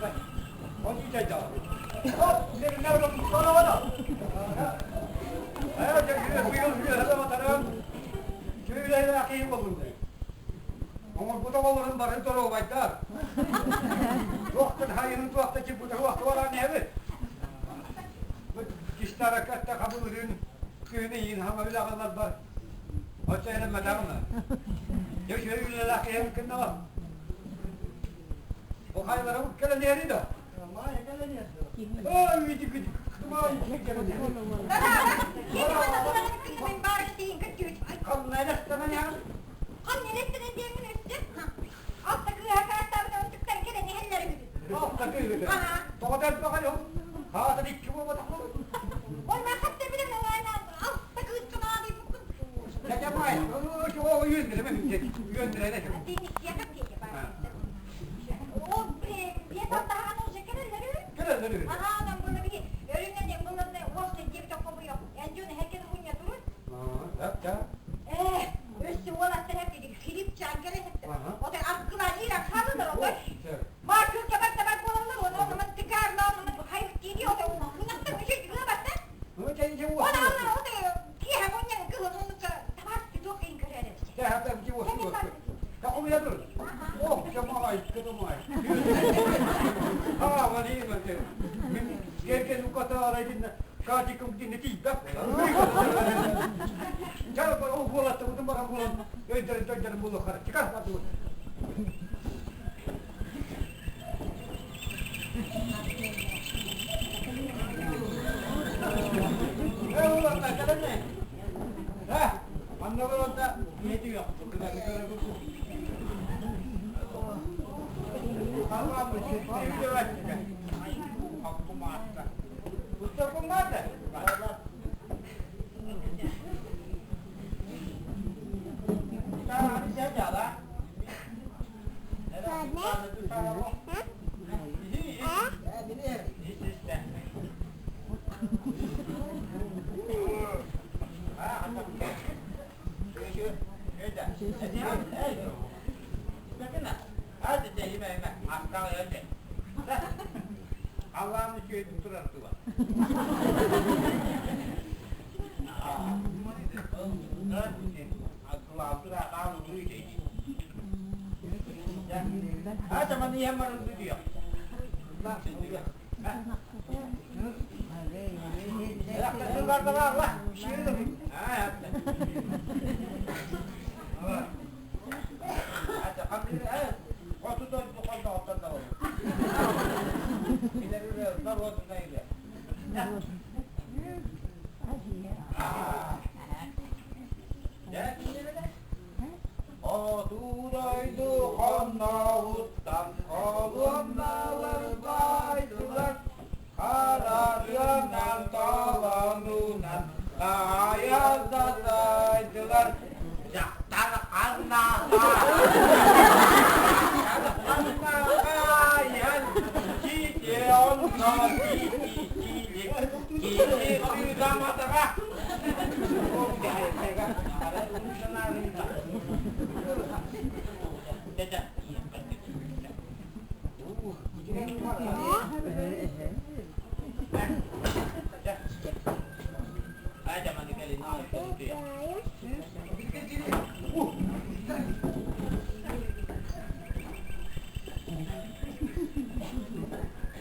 bak. Onu yiyeceğim. Hop, senin ne oldu? Sonra bana. Ayo, yürü, hadi bakalım. Şöyle yakayım oğlum. Ama bu da oğlum var, sonra o baytar. Vaktin hayırın vakti ki bu da vakti var ne evet. İşte harekatta kabul edin. Köyüne yiyin, ama öyle ağırlar var. Hoşça yerim madamla. Ya şöyle yakayım kınna var. O hayvanı bu kere neydi de? Ay gidi gidi. Duman gidi. Kan nerede sana ya? Kan nerede ne diyemin üstü? Altta kıyı arkadaşlar öldükten gene ne helleri gibi. Altta kıyı. Doğadan bakalım. Hatta dik kim olmadı mı? Oy ben kaçta bilemem aynen. Altta kıyı çınağı değil bugün. Ne yapayım? O 100 lira mı? 100 lira ne? Denik yakıp diye bari. O bir daha ne olacak helleri? Helleri. Aha adam bunu bir örümden bunun ne olsa diye bir topu yok. Yani diyor herkes bunun durur. Ya. Üstü olasın hep dedik. Filip Cankere hep. O da askılar İran sarılır o da. Markül tabak bulunur o da. O zaman tıkarlı onun hayır gidiyor da onu. Bundan bir şey çıkıyor baksana. O da onlar o da. Ki hem onun kılın onu da tabak bir çok iyi görer edecek. Ya hatta bir şey olsun. Ya o ya dur. Oh cemaat kıdımay. Ha vali mate. Gerçekten bu kadar arayın. Kaçı kumti ne değil bak. Çal o bola tutun bana bola. Öder bola kar. Çıkar bak. Ulan da ne? Ha? Anlamadım da ne diyor? Allah'ım sevdi var. Hakkım arttı. Mustafa'm nerede? Hadi sen gel ha. Hadi de yemeğime. Aslan öyle. Allah'ın şeyi tuturar tuva. Ha zaman niye marul diyor? Lan diyor. Ya kızlar da var lan. Şiirde mi? Ha yaptı. Hadi hakikaten evet. Otu da bu konuda ortada olur. İleri bir dar otu da ile. Oturaydı kanavuttan kolundalar baydılar. Kararından tavanından ayazdaydılar. Yaktan anlalar.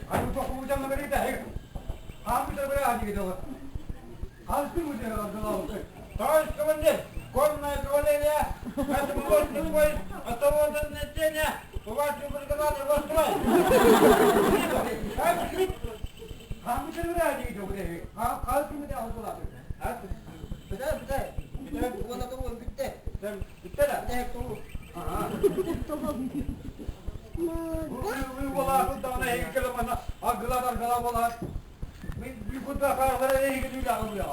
Aduh, kok hujan negeri dah? Hampir terbayar aja gitu. Harus pun hujan kalau terus kemudian, kau naik oleh dia, kasih bos tuh atau bos netnya, buat cuma kenal bos tuh. Hampir terbayar aja gitu deh. Harus pun dia harus lah. Betul. Kita bukan atau bukan kita. Kita dah. Kita itu. Uyuyorlar, bu tane heykelim bana. Agılar kalabalık. Bir kutu kahraları heykelim ya.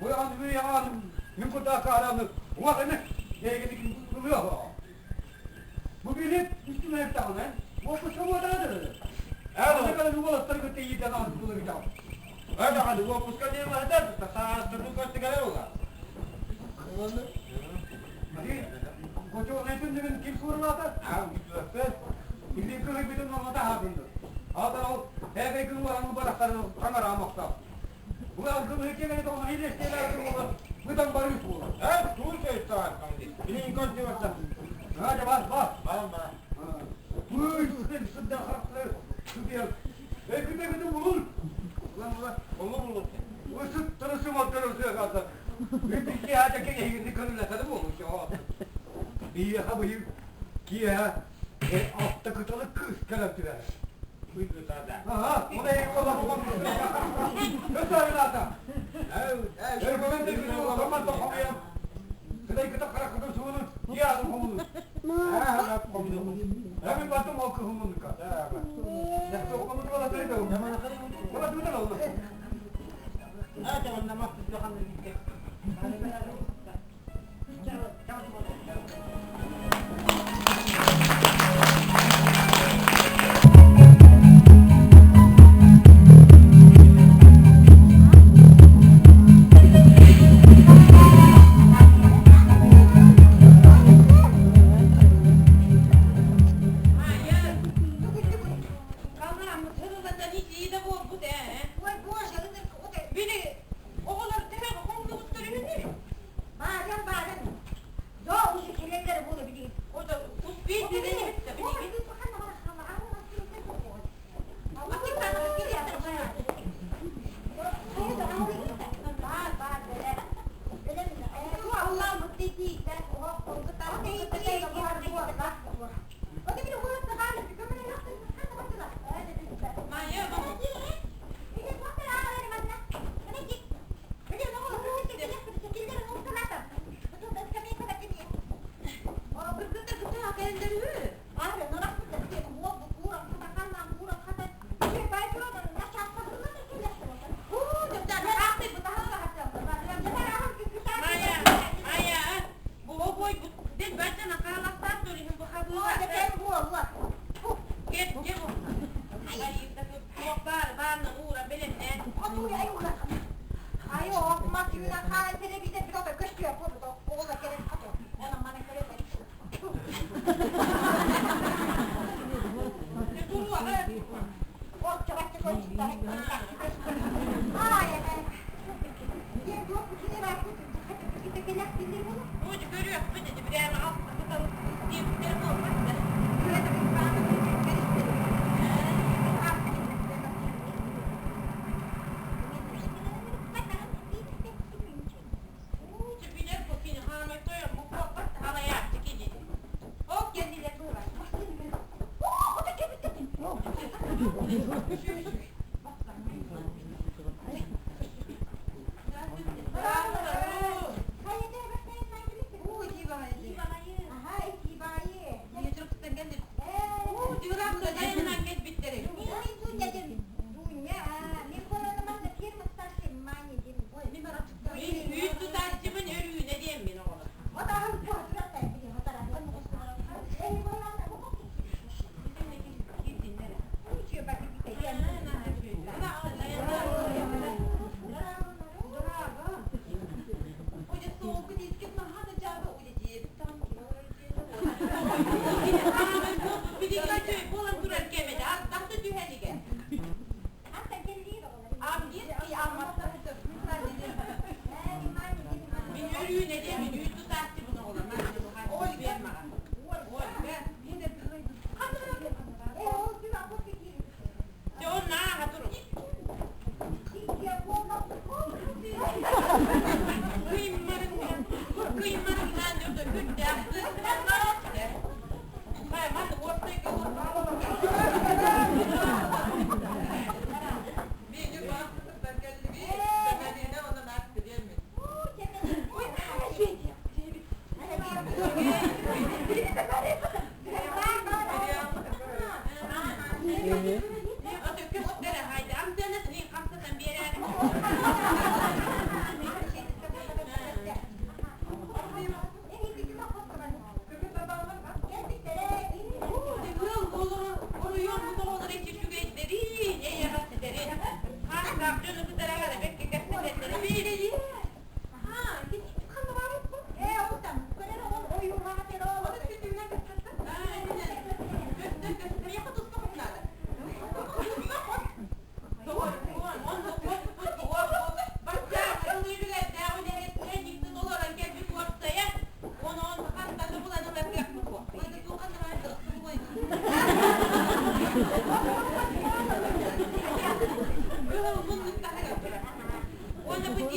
Bu yan bir yan, bir kutu kahraları. Bu ne? Heykelim duruyor. Bu bilet üstüne hep tane. Bu kutu mu da dedi. Evet, ne kadar bu olsa kutu iyi de lan bulacağım. Öyle hadi bu kuskacı mı eder? Tasar tutuk kaçtı galiba. Hadi. Koca ne tüm kim kuruladı? Ha, güzel. Şimdi kılık bütün mamada habinde. Ağdan o her gün var bu barakları kamera almakta. Bu algı hekimleri de onu iyileştiler bu. Bu da barış bu. Evet, doğru söylüyorsun kardeşim. Bilin konuşuyor varsa. Hadi bas bas. Bana. Bu sıkıntı haklı. Sıkıyor. Belki de bizim bulur. Ulan. Onu bulduk. Bu sık tırısı motoru kaldı. Bir şey hadi ki yeni kanıla tadı mı olmuş ya? İyi ha bu ki ya. Altta kıtalık kız karakter. Buydu zaten. Aha, o da iyi olan olan. Göster lan adam. Evet. Ben böyle de bir zaman tokamaya. Kıday kıta kara kıta suunu. Ya adam kumunu. Ha, komik. Hemen baktım o kumunu ka. Ya çok kumunu valla böyle de. Valla böyle de olmaz. Ha, tamam, namaz tutuyor gitti.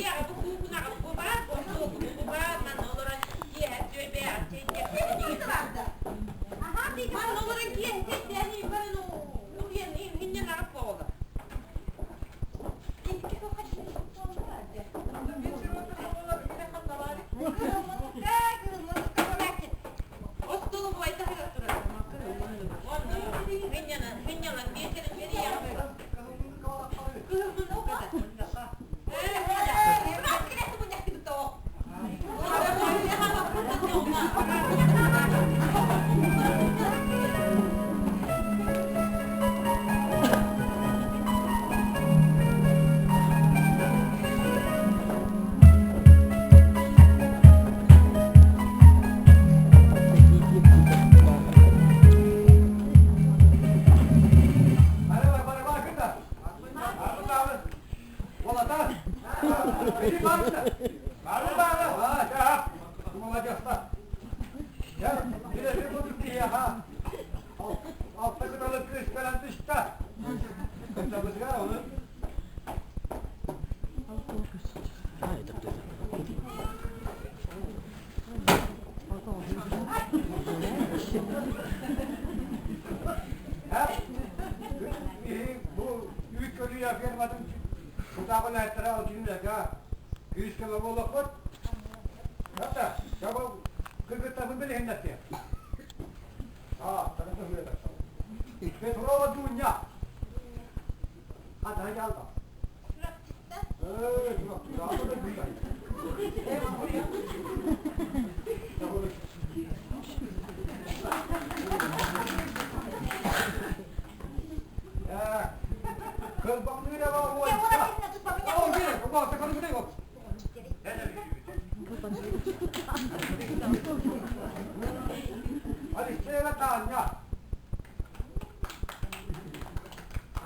Dia aku buku nak aku bahas, buku bahas mana orang dia hati bear, dia Hepsi vardı. Aha dedi. mana orang dia dia ni mana dia ni minyak nak apa orang. İlk o kaçın sonunda vardı. Ostu bu ayta kadar. Minyak nak dia kena jadi yang. O kadar. Makinesi bu ne gibi o? Bana bakın da. Valla da. Benim vardı da. Vardı da. Ha, ya. Kim olacak da? Ya, bir de bir bulduk diye ha. Altta kıdalı kız falan dışta. Kıdalı ya onu. Ha? Bu büyük köylü yapamadım. Bu da bana etrafa oturmuyor ha. Yüz kilo balık var. Hatta çabuk kırgıt tarafını bile hendet ya. Ha, tarafı böyle de. Petrova dünya. Hadi hadi al da. Evet, bak, daha da güzel. Ya, kız bakmıyor ama o. Oh, gel, bak, takılın buraya bak. Hadi şöyle tahan ya.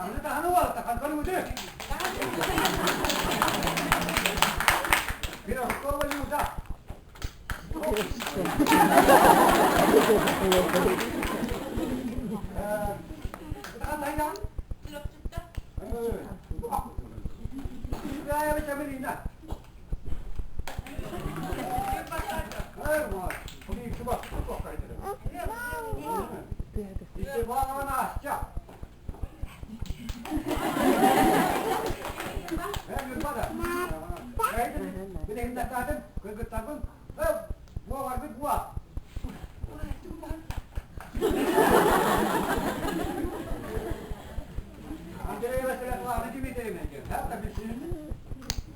Anne tahanı var, tahan kalın mıdır? Biraz korla yumuşa. Tahan tahan ya. Evet. Şuraya bir çevireyim lan. Hayır mı? Bunu iki bak, çok kaydırın. İşte bağlamana açacağım. Hem yurtmadı. Kaydırın. Bir de himmet zaten. Kırgıt tarafın. Hep. Bu var bir bu var. Ankara'ya mesela bu anıcı bir deyim. Her de bilsin.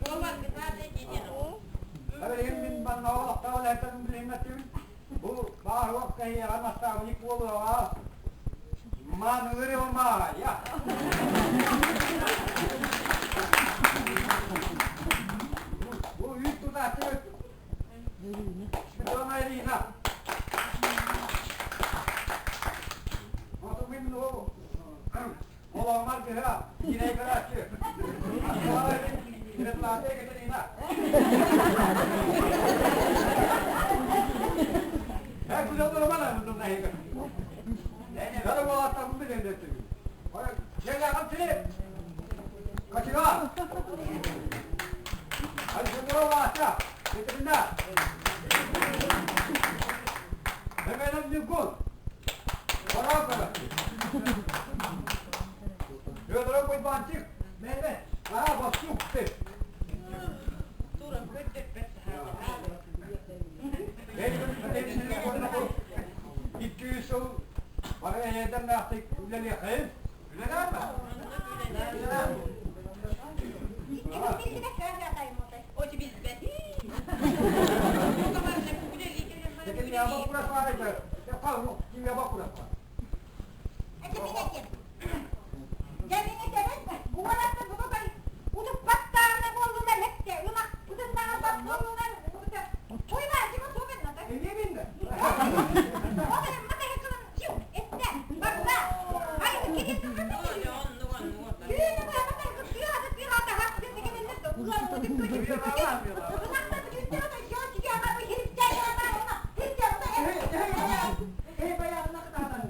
Orang kita ada jadi no. Tabii hem bana Allah Teala herkesin bir himmetim. Bu bahar vakti yaramazsa bu olur ha. Man öyle olma ya. Bu yüz tutar çevir. Bir dona elina. Nasıl benim o? Olamaz ki ha. Yine kadar ki. Yine plante getireyim ha. Her güzel durma lan bunun neyi? Kalau bawa tamu beli dia tu. Orang jaga kam sini. Kacau. Ada semua wasa. Kita benda. Bagaimana juga? Orang apa? Dia orang pun bancik. Mene. Ah, basuk tu. Turun kerja Itu so. Para yerden de artık üleli hayır. Üleli ama. İkimiz birlikte şöyle yatayım orada. O biz be. Jadi ya bak burası var ya. Yapalım mı? Kim ya bak burası var. Hadi bir dakika. Gelini demezse bu arada bu kadar uçup battağına kolundan hep de yumak kızından bak kolundan koyma acıma sohbet nasıl? Niye bindi? O benim mata hekimim çık ette bak bak. Hayır kiresin kızı Yürüyün bu yapıdan kız bir adı bir adı hak sesi gelinir de ulan o dik kötü bir kötü. Ulan da bir üstte o da şu çıkıyor ama bu herifler ya ben ona. Herifler o da evet. Bayağı ne kadar adam.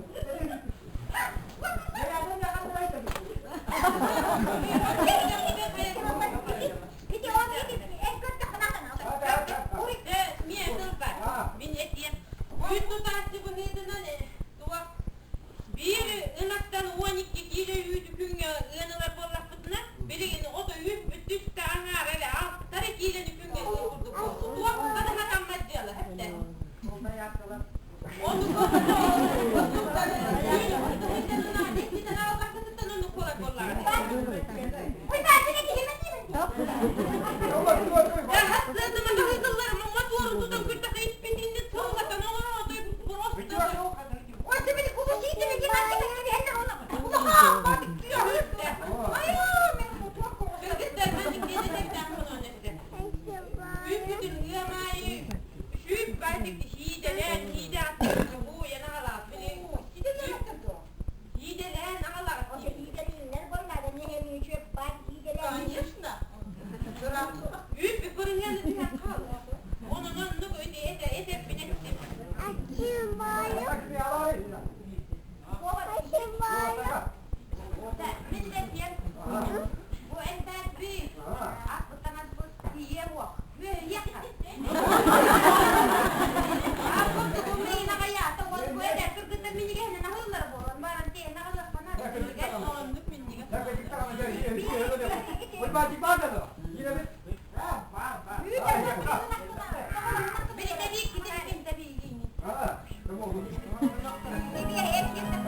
Onu Oy ben seni diyemem değil mi? ya hasretim ama hızlılarım ama doğrusudan kırtak hiçbirinin tığlatan olamadı. Burası. O seni kuzu şeydi mi gibi gibi eller ona. Kuzu ha batık diyor. Ay benim mutfak kokusu. Çocuklar ben gelecekten sonra neyse. Büyük yamayı şu belki hideler hide attı bu yana hala bile. Gidelim yaptırdı. Hideler ne hala. O şey gidelimler boylarda ne hem çöp var gidelim. Yaşında. Büyük bir fırın yanı bir kal. Onun önünde böyle ete binelim. Açım var. Açım var. Millet yer. Bu enter bir. Akbutan akbut diye bu. Ve yakar. Akbutan bu meyina kaya. Tawa bu eder. Kırgıta minige hene nahıllar bu. Baran diye nahıllar bana. Gel onluk minige. Beni tabii ki de tabii ki. Bir hep gittim.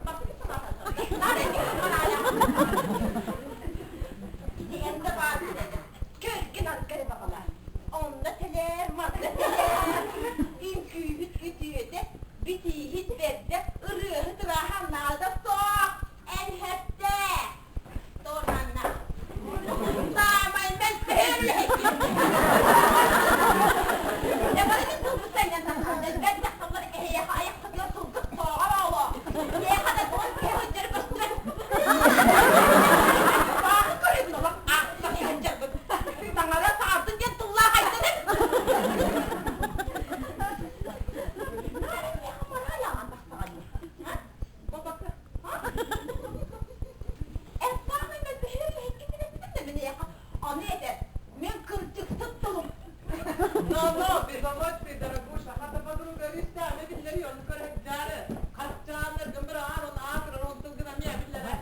Bak biti hiç verdi, ırığı hıtırahan nalda soğuk, en hepte. Doğranla. Sağmayın ben seherle hekim. Ne bana bir tuldu senden tanıdın, ben de sabır ayak kadar tuldu soğuk oğlu. Ne kadar soğuk bir hıcırı bastıra. Bağlı görüyorsun oğlum, ağzına yancaklık. Sana da sağırdın diye tullağa haydın. No, беззаботный, дорогуша, хата подруга риста, мы биллери, он коррек джары, хаччаныр, гымыр ар, он акыр, он тугына мия биллери.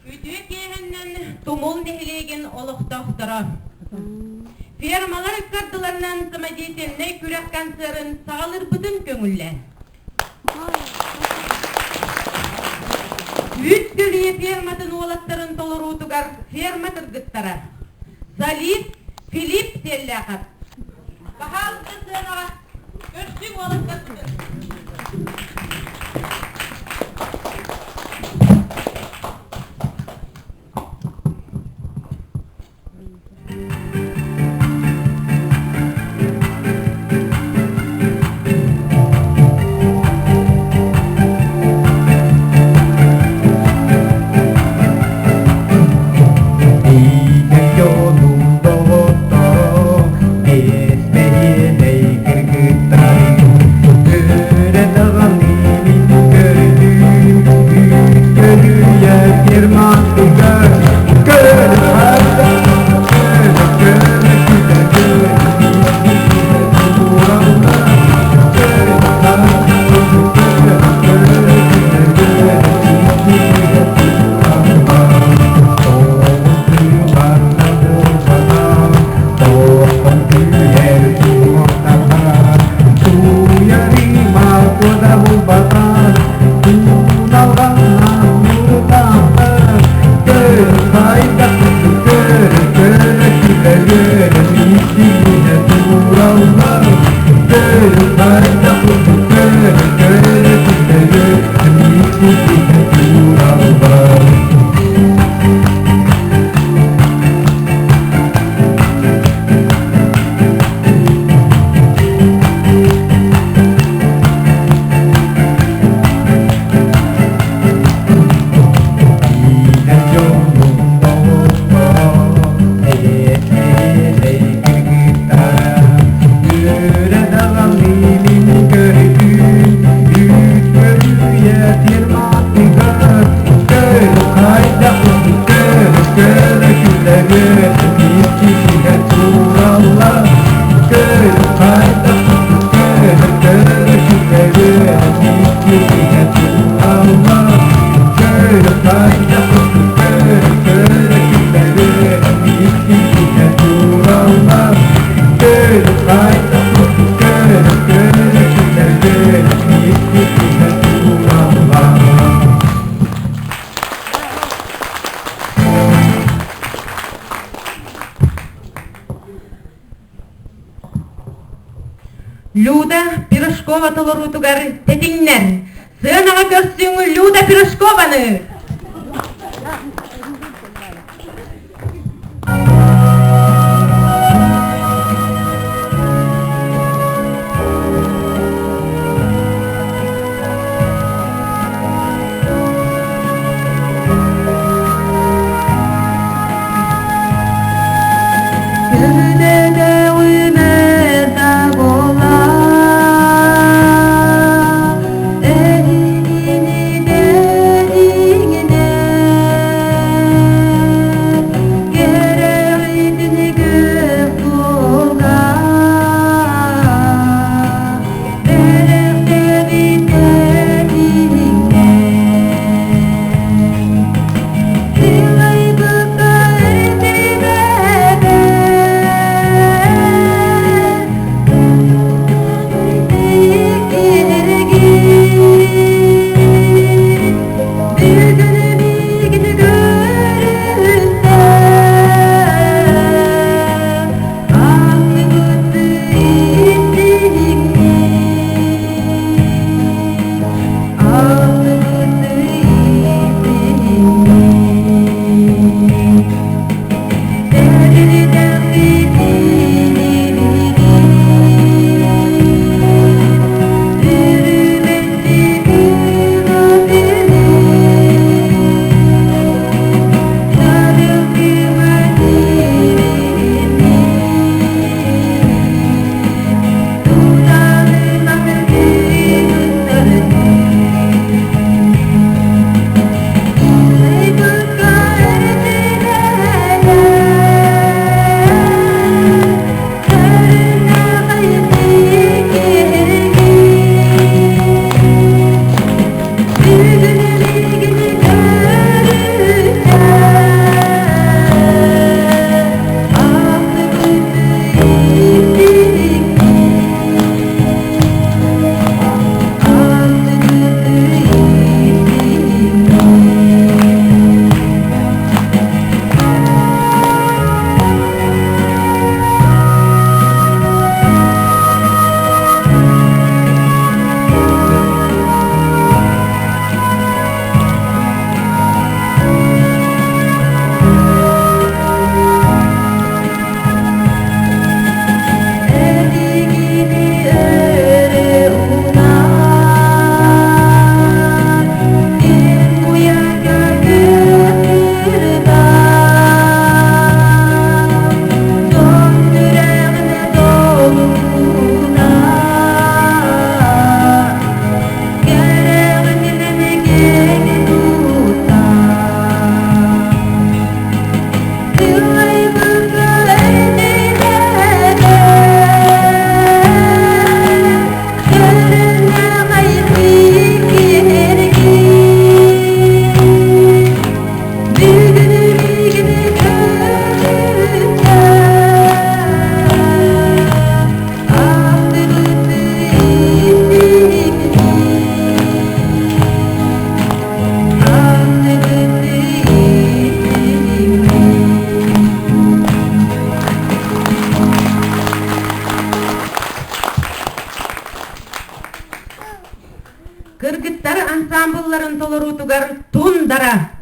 Üdük yehennen tumul nehilegen oluqtaqtara. Firmalar ıkkardılarından samadiyetenne kürek kanserin sağılır bütün köngüller. Üç gülüye firmatın oğlatların toluru tugar firma tırgıttara. Salif Filip Sellaqat. Bahal kızına görüştük oğlatlarını. Люда Пирожкова толору тугар тетиңнер. Сынаға көрсүңү Люда Пирожкова Kırgıtlar ansambulların toluru tugar tundara.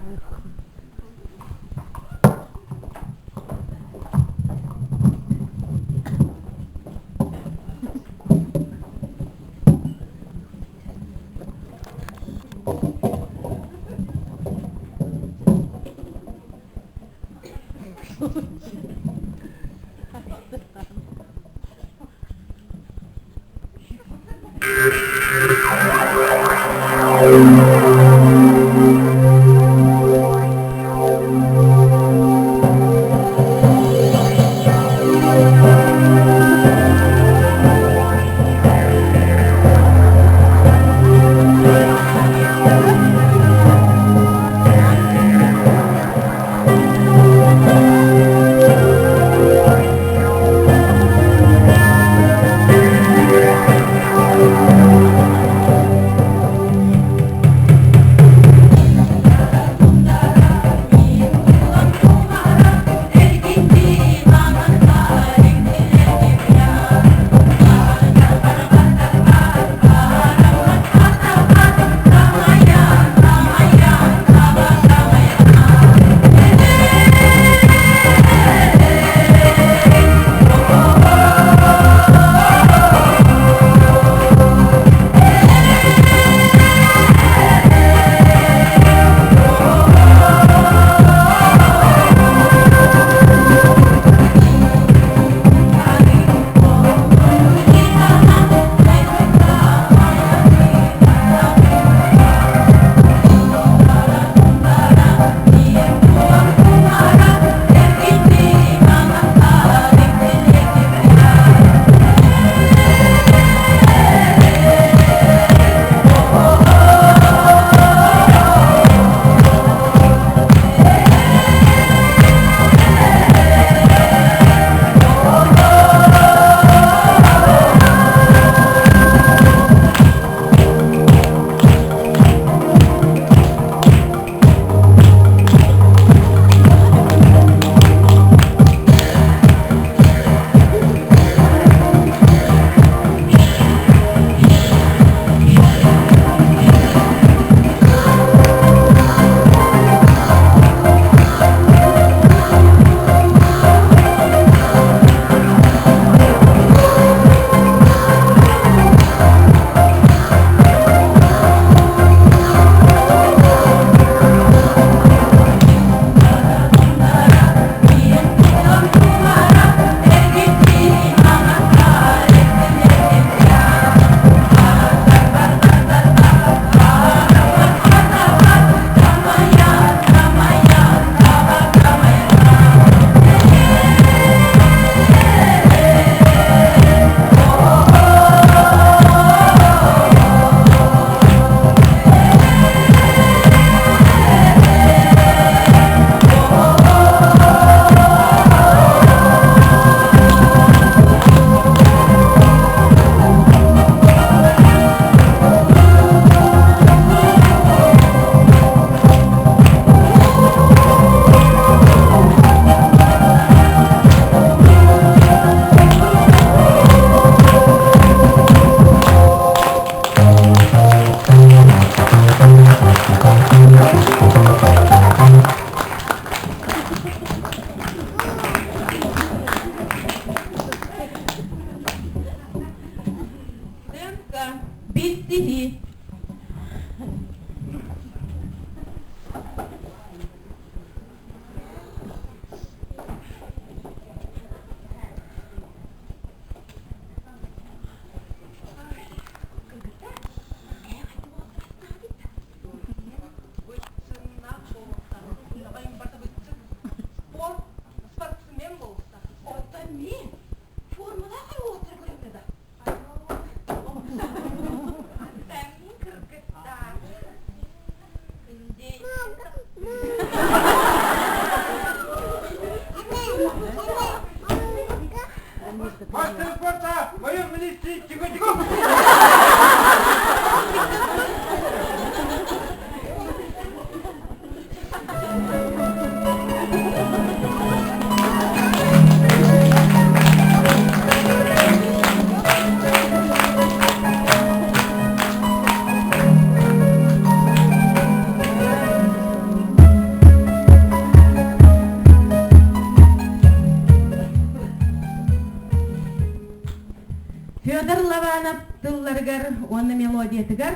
Федор Лаванов тылларгар оны мелодиятыгар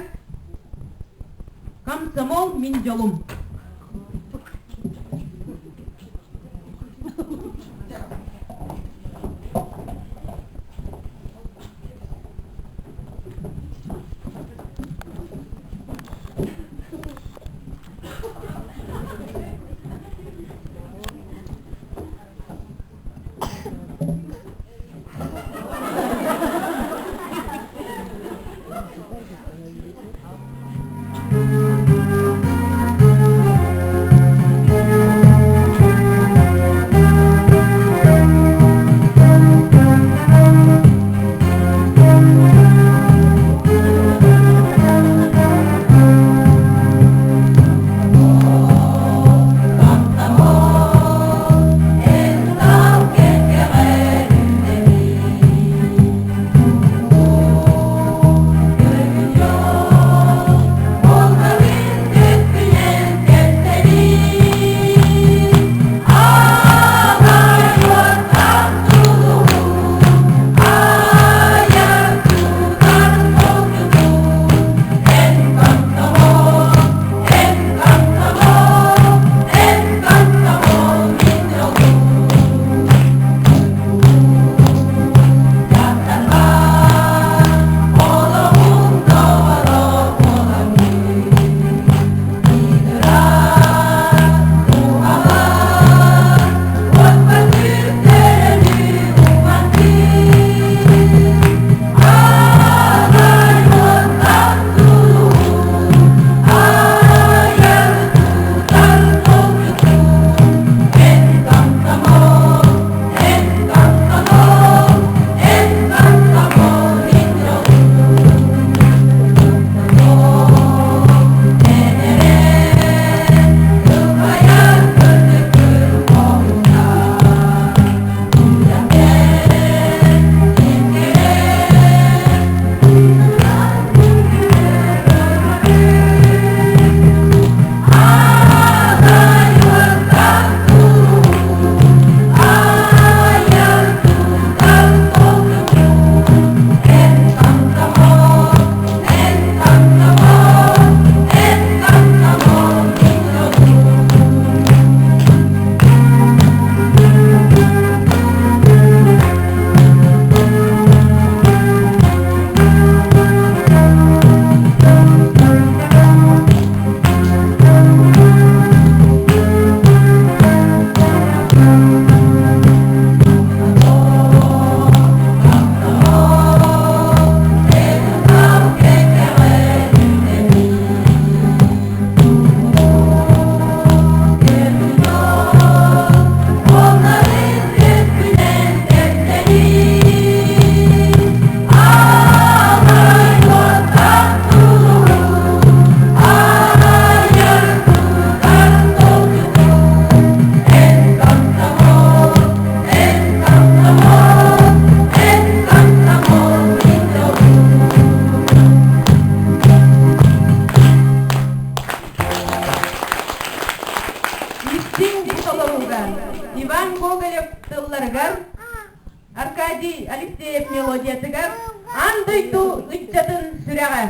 комсомол мин жолум. Иван Гоголев тылларгар, Аркадий Алексеев мелодиятыгар, андыйту ытчатын сүрәгә.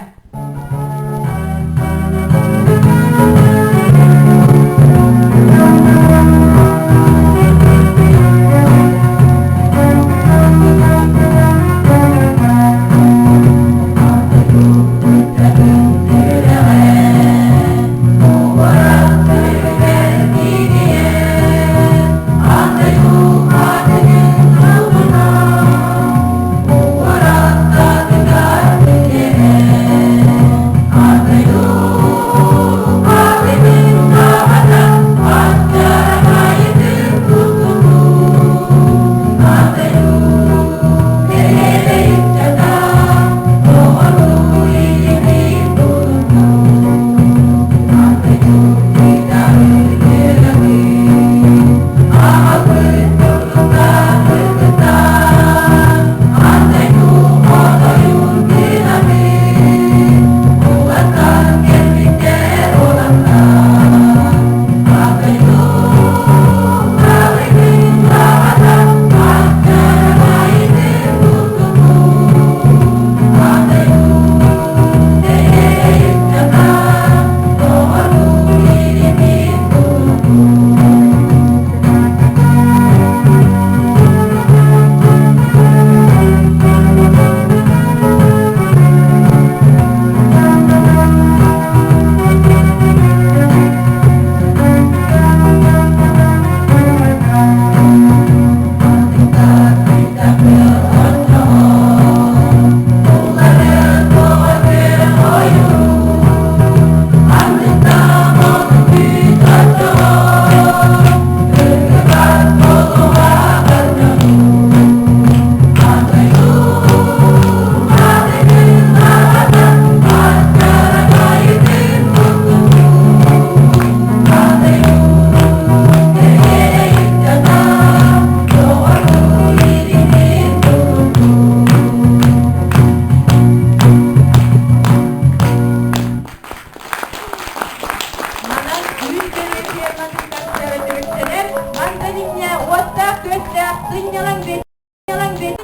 Yeah. götte, dünyalan bet, dünyalan bet.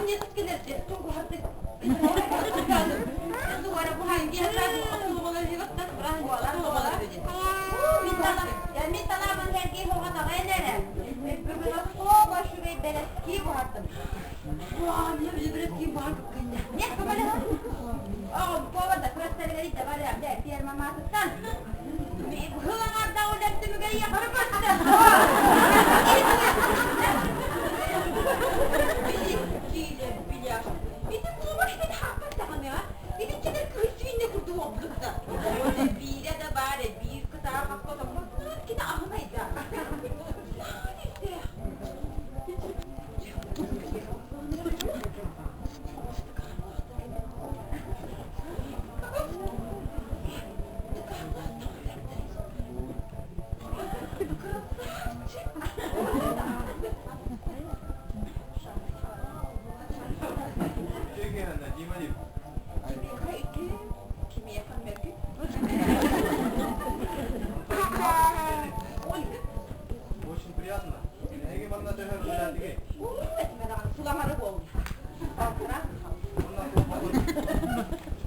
Очень приятно. Неге бана дөхөр беләдиге.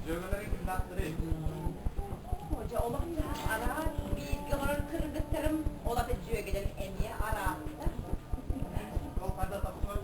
Жөгөләре кимнаттыры. Ол кайда тапкыр?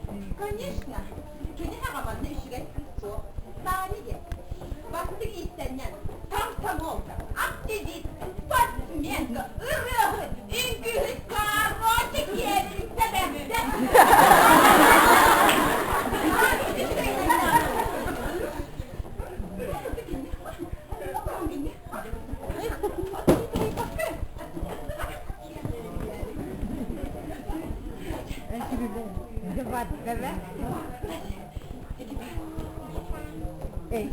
Конечно. Kedi hakamanın işi kız o. Saniye. Baktı ki senden. Tam oldu. At dedi. Batmıyor. Irıhı. İngiliz karrotik yerin sebepte.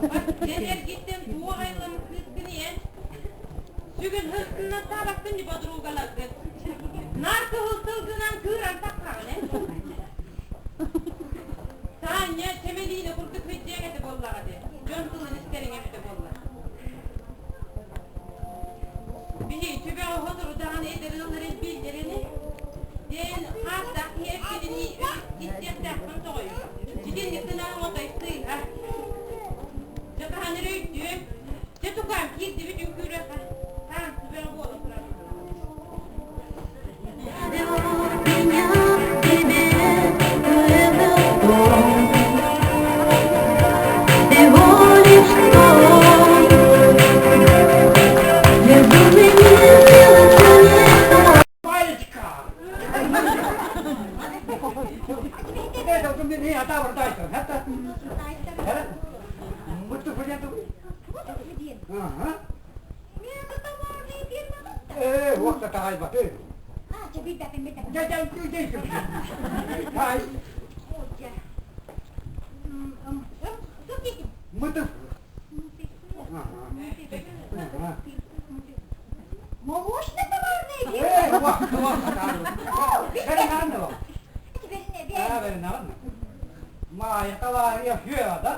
Bak neler gittim tuğ ayılan kızgını yen. Sügün hırsından tabaktın gibi adrugalasın. Narkı hırsılgınan kıran takkağın he. Tanya temeliyle kurduk vecciye gete bolla hadi. Jonsılın isterin gete bolla. Bir tübe o hazır udağını ederin onların bildirini. Den hafta hepsini gidecek derken doğuyor. Cidin gittiğinden o da isteyin ha. Jaka hanere üttü. Jetukam gitti bir dünküre ha. Tamam tübe o boğulu kırar. Waktu kahai batu. Ah, cebita. Jangan tu. Hai, mutu. Moğuşta da var neydi? Waktu kahai. Dari mana lo? Ah, dari mana? Ma, ya kalau ya hiu ada.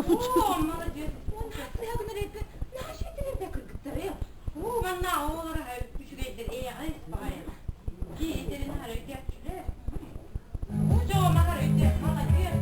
О, молодец. Я говорю, наши это кыргыттары. О, бана олар күчүгейдер. Айс багайын. Кейдерин хары үтөчүлөр. О, жоо махар үтөп, молодец.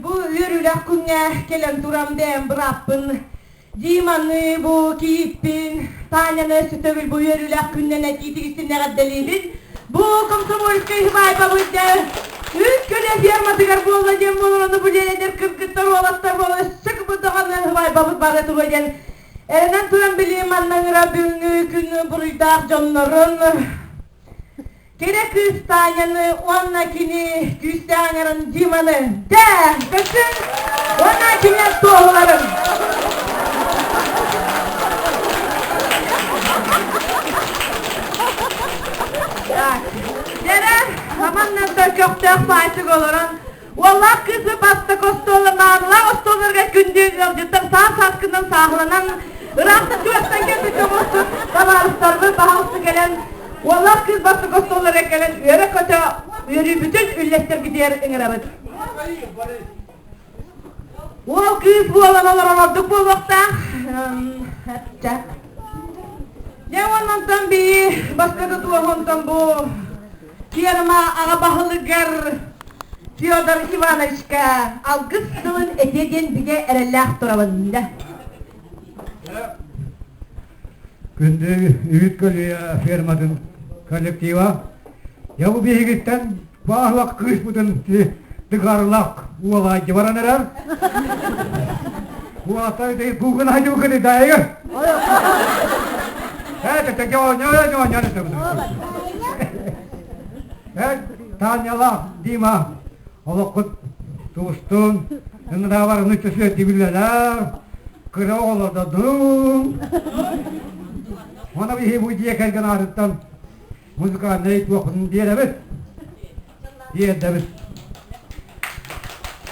Bu yürülük günne gelen duram den bırappın. Dimanı bu kiyipin. Tanyanı sütövül bu yürülük günnene giydiğisin ne kaddeliydi. Bu komsomolskayı baybalıca. Üç köle firmadıgar bu olacağım bunu bu lenedir kırkıtlar olastar bu sık bu dağınlar baybalık bağıtı koyacağım. Erenen duram bileyim annan Rabbini günü buruydak canların. Kere kız Tanyanı onnakini küstanların dimanı. De kızın onnakini toğlarım. Dere amandan da köktek faytık oluran. Vallahi kızı bastı kostolarına, kostolarga gündüz yolcutlar sağ saskından sağlanan. Irak'ta tüvekten geldi çoğusu, davarıslarımız bahalısı gelen. Vallahi kız bastı kostolara gelen, yöre kötü, yürü bütün ülletler gidiyor inirabit. O kız bu alanalar olduk bu vakta. Hepçak. Ne ondan bir başka da tuğundan bu. Kiyarma ağa bahılıgar. Fyodor Ivanovich'ka algıs sılın eteden bige erellah durabında. Күнде үйт көлі фермадың коллектива. Я bu бейгіттен бағлақ күш бұдың дығарлақ уалайды баран әрәр. Уатай дей бұғын айды бұғын дайы. Әді Танялақ Дима олыққыт туыстың үндіға бар үнітісі дебілелер кірі олададың. Ona bir bu diye kelgen arıttan müzika neyit vakın diye de bit. Diye de bit.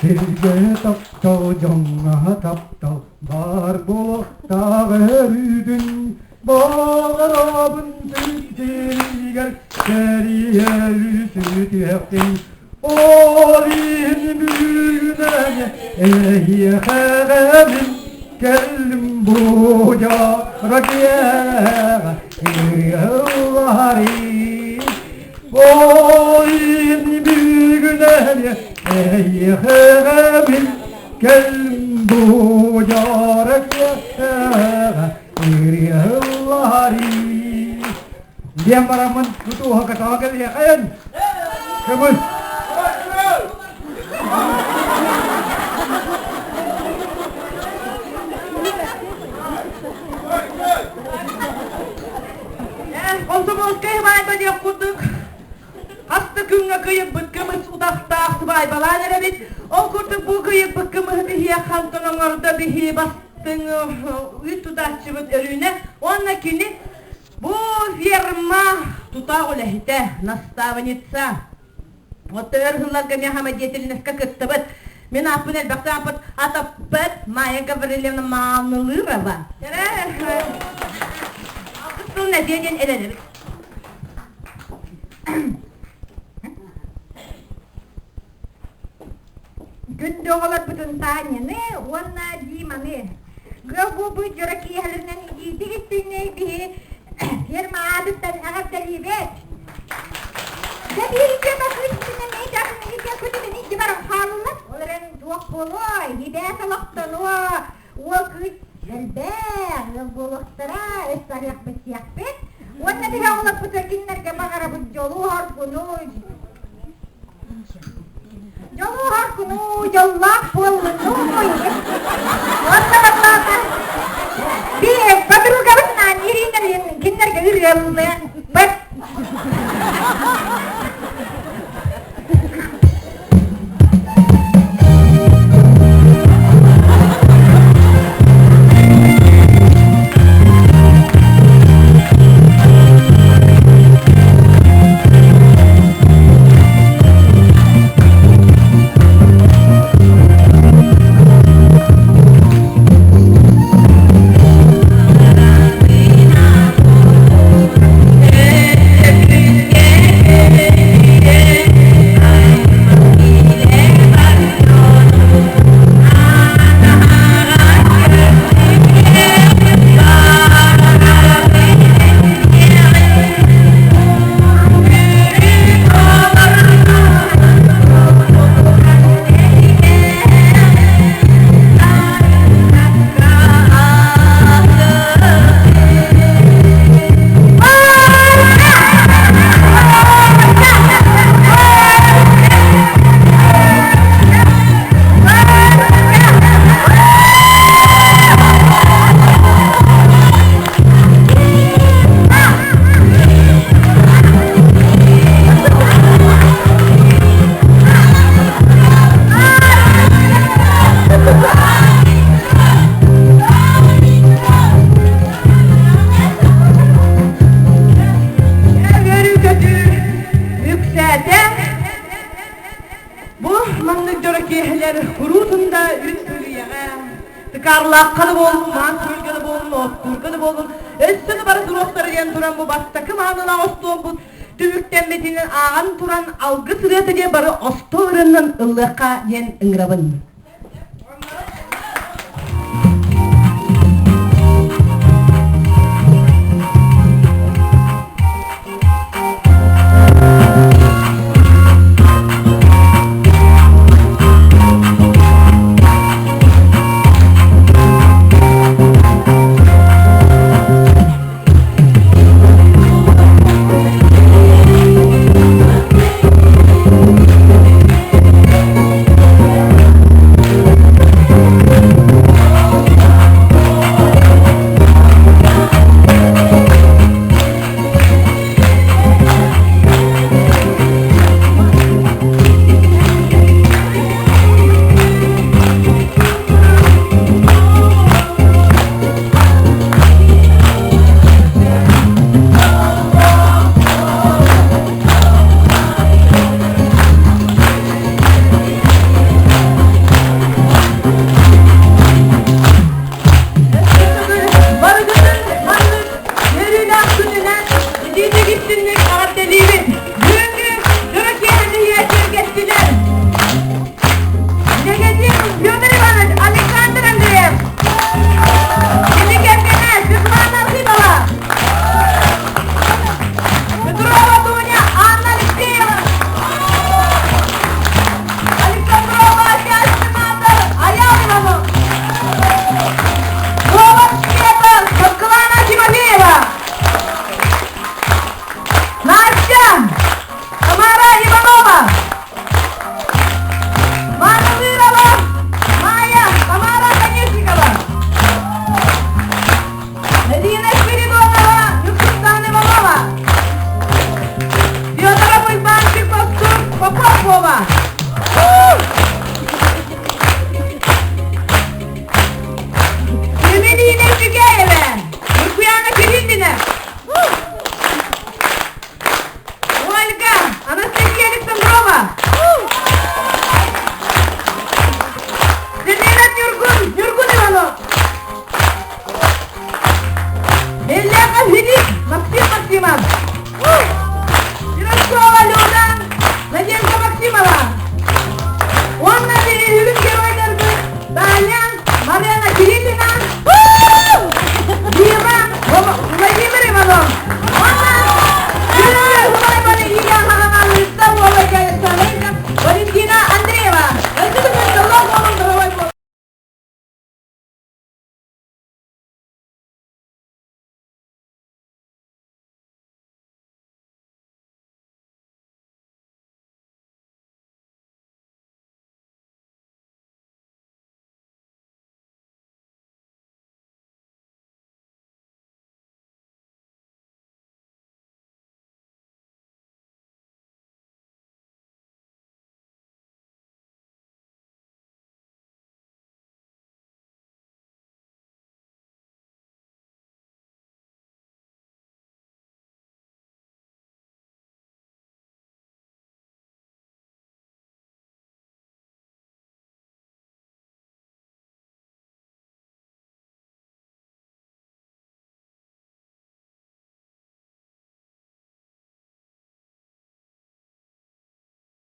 Silge taptal canına taptal bar bulakta verüdün bağırabın tütteliger seriye lüsütü heptin olim büyüdene eyye kağemin Kellim buca rakiya yılları Boyun büyüler eyhemin Kellim buca rakiya yılları Diyan baramın kutuha katawagal yakayan Kabul Komsomolskaya bayba diye kurduk. Hasta günge kıyıp bıkkımız udakta baybalar erebit. O kurduk bu kıyıp bıkkımız bihiye kantonun orada bihiye bastın üt udakçımız örüne. Onnakini bu firma tuta olehite nastavanitsa. Otta örhullarga mehamadiyetilineska kıttıbıt. Men apın elbakta apıt atapıt Maya Gavrilevna mağnılığı rava. Kıstığın ne diyeceğin elenir. Günde oğlar bütün Tanya'nı, ona Dima'nı. Bu jöreki yerlerinden giydi gittiğini bir firma adıttan ağır delibet. Da bir şey bakmışsın ne yaptın ne kötü ne ki barang farlar. Olan dua poloy, hidayah salaktan o kız elbette buluştura esaryak besiyak. Wannan dia ulah putakinner ke bangara bunjoluhar kunuj. Joluhar kunuj Allah pulunuj. Wannan apa? Dia badru gabat na niri kinner ke irrelme. But Karlakkalı bolun, mantürgeli bolun, osturgeli bolun. Össünü barı duroqları yen turan bu bastakı manına ostuğun bu tübükten metinin ağan turan algı sıriyatı diye barı ostu ırının ıllıqa yen ıngrabın.